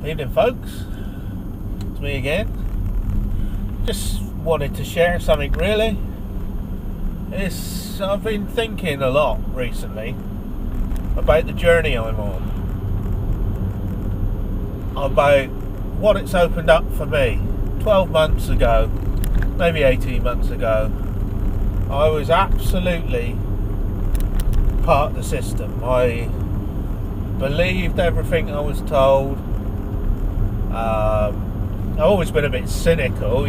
Evening, folks. It's me again. Just wanted to share something, really. I've been thinking a lot recently about the journey I'm on, about what it's opened up for me. 12 months ago, maybe 18 months ago, I was absolutely part of the system. I believed everything I was told. I've always been a bit cynical,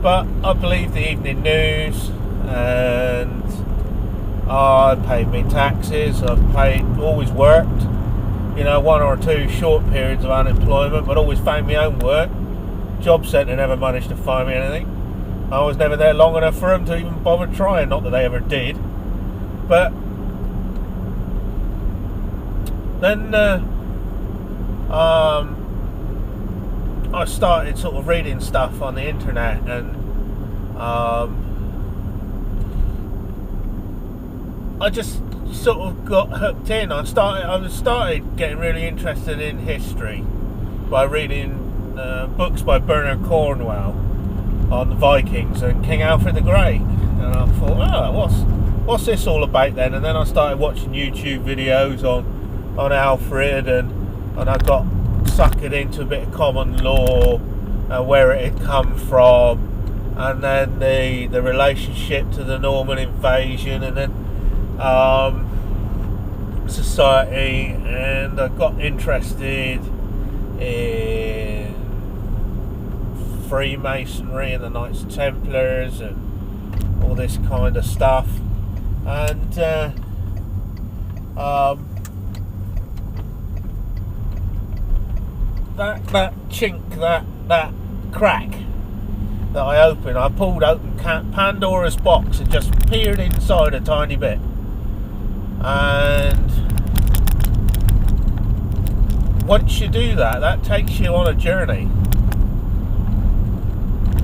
but I believed the evening news, and I paid my taxes. I've always worked, 1 or 2 short periods of unemployment, but always found my own work. Job centre never managed to find me anything. I was never there long enough for them to even bother trying, not that they ever did. But then I started sort of reading stuff on the internet, and I just sort of got hooked in. I started getting really interested in history by reading books by Bernard Cornwell on the Vikings and King Alfred the Great, and I thought, what's this all about then? And then I started watching YouTube videos on Alfred, and I got suckered into a bit of common law, where it had come from, and then the relationship to the Norman invasion, and then society, and I got interested in Freemasonry and the Knights Templars and all this kind of stuff, and that chink, that crack that I opened, I pulled open Pandoras Box and just peered inside a tiny bit, and once you do that takes you on a journey.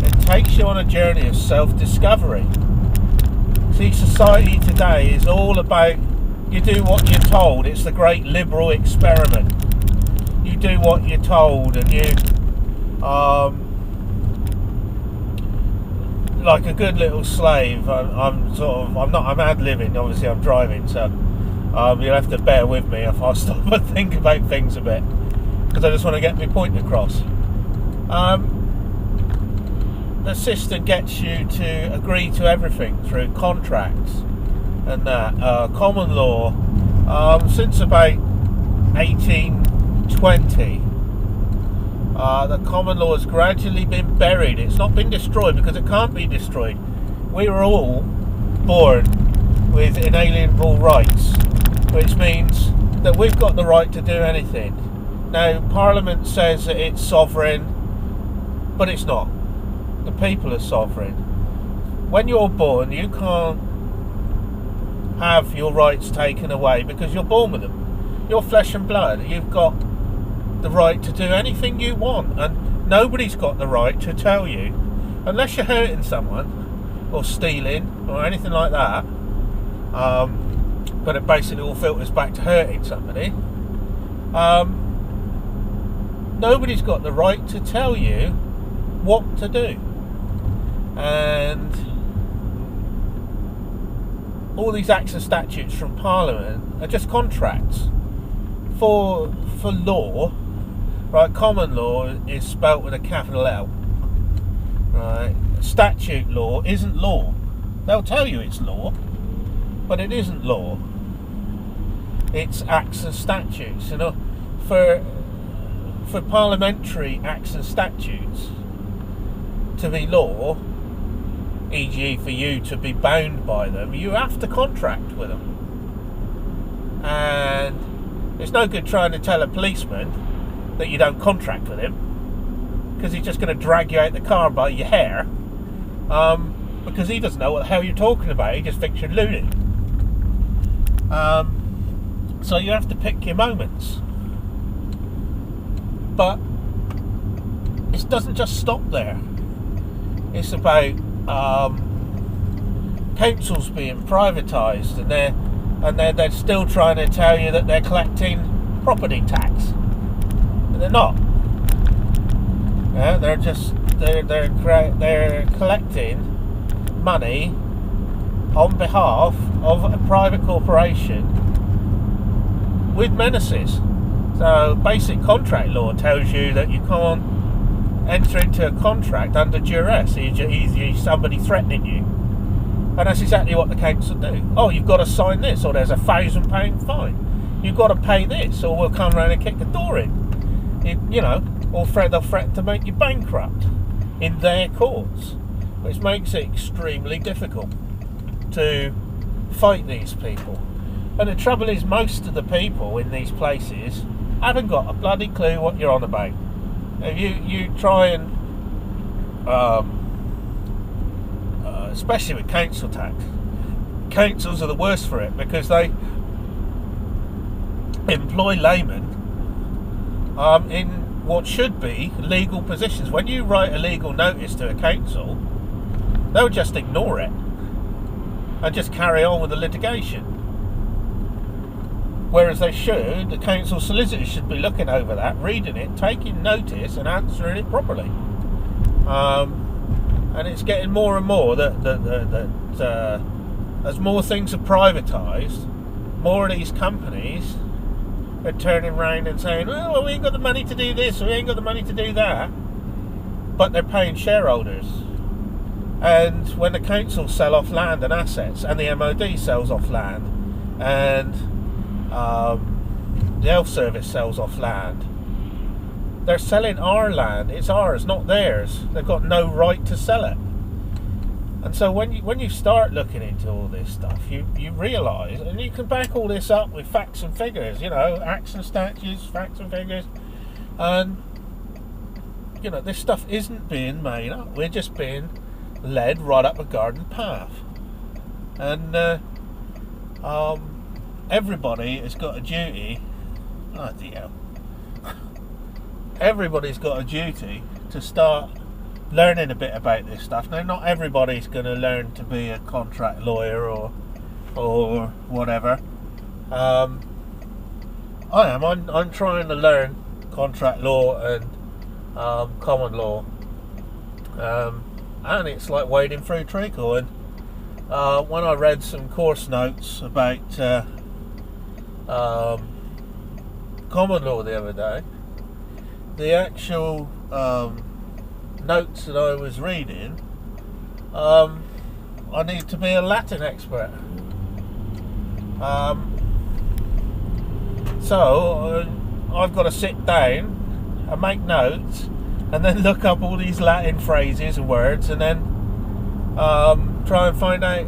It takes you on a journey of self-discovery. See, society today is all about you do what you're told. It's the great liberal experiment. You do what you're told, and you like a good little slave. I'm ad-libbing, obviously I'm driving, so you'll have to bear with me if I stop and think about things a bit, because I just want to get my point across. The system gets you to agree to everything through contracts and that. Common law, since about 1820, the common law has gradually been buried. It's not been destroyed because it can't be destroyed. We were all born with inalienable rights, which means that we've got the right to do anything. Now, Parliament says that it's sovereign, but it's not. The people are sovereign. When you're born, you can't have your rights taken away because you're born with them. You're flesh and blood. You've got the right to do anything you want, and nobody's got the right to tell you, unless you're hurting someone or stealing or anything like that, but it basically all filters back to hurting somebody. Nobody's got the right to tell you what to do, and all these acts and statutes from Parliament are just contracts for law. Right, common law is spelt with a capital L. Right, statute law isn't law. They'll tell you it's law, but it isn't law. It's acts and statutes. For parliamentary acts and statutes to be law, e.g. for you to be bound by them, you have to contract with them. And it's no good trying to tell a policeman that you don't contract with him, because he's just going to drag you out the car by your hair, because he doesn't know what the hell you're talking about. He just thinks you're loony. So you have to pick your moments. But it doesn't just stop there. It's about councils being privatised, and they're still trying to tell you that they're collecting property tax. They're not. Yeah, they're collecting money on behalf of a private corporation with menaces. So basic contract law tells you that you can't enter into a contract under duress. Either somebody threatening you, and that's exactly what the council do. Oh, you've got to sign this, or there's a £1,000 fine. You've got to pay this, or we'll come round and kick the door in. Or they'll threaten to make you bankrupt in their courts, which makes it extremely difficult to fight these people. And the trouble is, most of the people in these places haven't got a bloody clue what you're on about. If you try and, especially with council tax, councils are the worst for it because they employ laymen in what should be legal positions. When you write a legal notice to a council, they'll just ignore it and just carry on with the litigation. Whereas the council solicitors should be looking over that, reading it, taking notice and answering it properly. And it's getting more and more that as more things are privatised, more of these companies are turning around and saying, oh, well, we ain't got the money to do this, or we ain't got the money to do that. But they're paying shareholders. And when the council sell off land and assets, and the MOD sells off land, and the health service sells off land, they're selling our land. It's ours, not theirs. They've got no right to sell it. And so when you start looking into all this stuff, you realise, and you can back all this up with facts and figures, acts and statutes, facts and figures, and this stuff isn't being made up. We're just being led right up a garden path, and everybody has got a duty. Oh dear. Everybody's got a duty to start learning a bit about this stuff. Now, not everybody's going to learn to be a contract lawyer or whatever. I am. I'm trying to learn contract law and common law, and it's like wading through treacle. And when I read some course notes about common law the other day, the actual notes that I was reading, I need to be a Latin expert. So I've got to sit down and make notes and then look up all these Latin phrases and words and then try and find out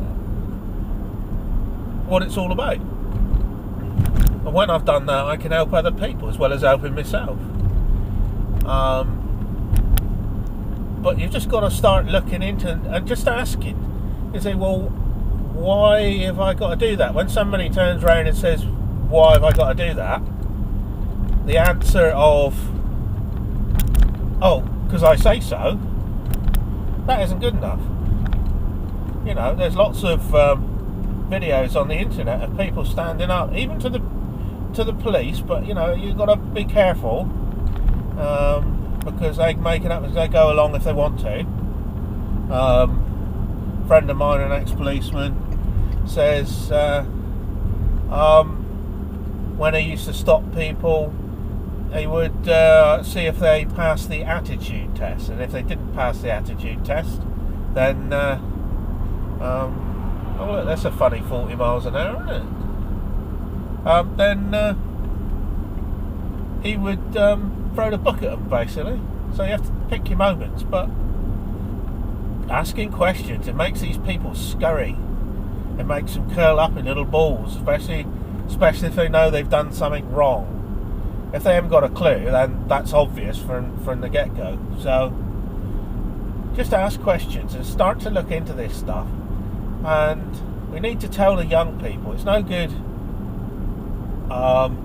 what it's all about. And when I've done that, I can help other people as well as helping myself. But you've just got to start looking into and just asking. You say, well, why have I got to do that? When somebody turns around and says, why have I got to do that? The answer of, oh, because I say so, that isn't good enough. There's lots of videos on the internet of people standing up, even to the police, but you've got to be careful. Because they can make it up as they go along if they want to. Friend of mine, an ex-policeman, says when he used to stop people, he would see if they passed the attitude test, and if they didn't pass the attitude test, then oh look, that's a funny 40 miles an hour, isn't it? Then he would throw the bucket at them, basically. So you have to pick your moments, but asking questions, it makes these people scurry. It makes them curl up in little balls, especially if they know they've done something wrong. If they haven't got a clue, then that's obvious from the get-go. So just ask questions and start to look into this stuff. And we need to tell the young people, it's no good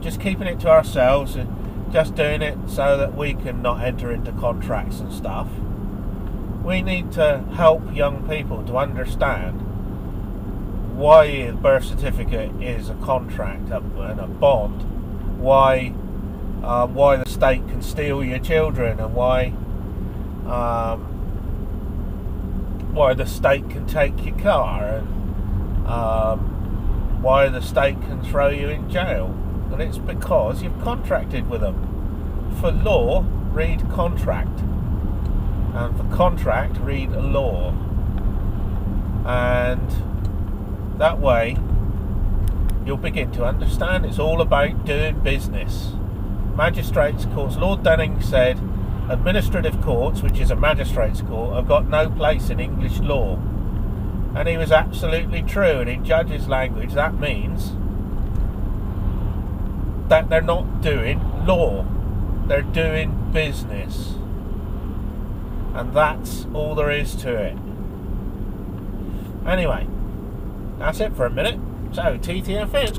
just keeping it to ourselves and just doing it so that we can not enter into contracts and stuff. We need to help young people to understand why a birth certificate is a contract and a bond, why why the state can steal your children, and why the state can take your car, and why the state can throw you in jail. And it's because you've contracted with them. For law, read contract, and for contract, read law, and that way you'll begin to understand it's all about doing business. Magistrates' courts. Lord Dunning said administrative courts, which is a magistrates' court, have got no place in English law. And he was absolutely true. And in judges' language, that means that they're not doing law. They're doing business. And that's all there is to it. Anyway, that's it for a minute. So, TTFN.